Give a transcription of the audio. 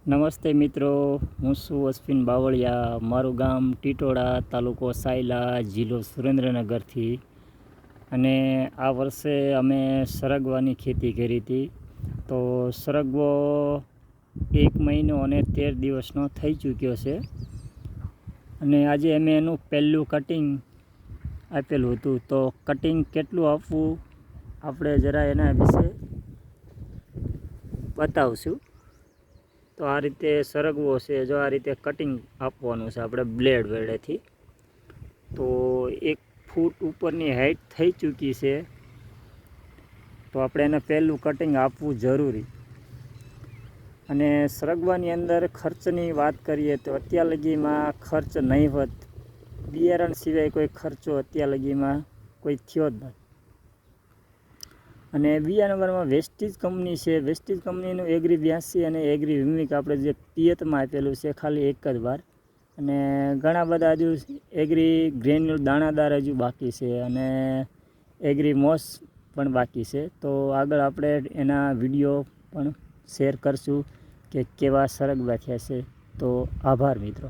નમસ્તે મિત્રો, હું છું અશ્વિન બાવળિયા. મારું ગામ ટીટોડા, તાલુકો સાયલા, જિલ્લો સુરેન્દ્રનગરથી. અને આ વર્ષે અમે સરગવાની ખેતી કરી હતી. તો સરગવો 1 મહિનો અને 13 દિવસનો થઈ ચૂક્યો છે. અને આજે અમે એનું પહેલું કટિંગ આપેલું હતું. તો કટિંગ કેટલું આપવું આપણે જરા એના વિશે બતાવશું. તો આ રીતે સરગવો છે, જો આ રીતે કટિંગ આપવાનું છે આપણે બ્લેડ વેડેથી. તો 1 ફૂટ ઉપરની હાઈટ થઈ ચૂકી છે. તો આપણે એને પહેલું કટિંગ આપવું જરૂરી. અને સરગવાની અંદર ખર્ચની વાત કરીએ તો અત્યાર લગીમાં ખર્ચ નહીંવત, બિયારણ સિવાય કોઈ ખર્ચો અત્યાર લગીમાં કોઈ થયો જ નથી. અને બીજા નંબરમાં વેસ્ટીજ કંપની છે. વેસ્ટીજ કંપનીનું એગ્રી 82 અને એગ્રી વિમિક આપણે જે પિયતમાં આપેલું છે ખાલી 1 જ વાર. અને ઘણા બધા હજુ એગ્રી ગ્રેન્યુલ દાણાદાર હજુ બાકી છે, અને એગ્રી મોસ પણ બાકી છે. તો આગળ આપણે એના વિડીયો પણ શેર કરશું કે કેવા સરગવા થયા છે. તો આભાર મિત્રો.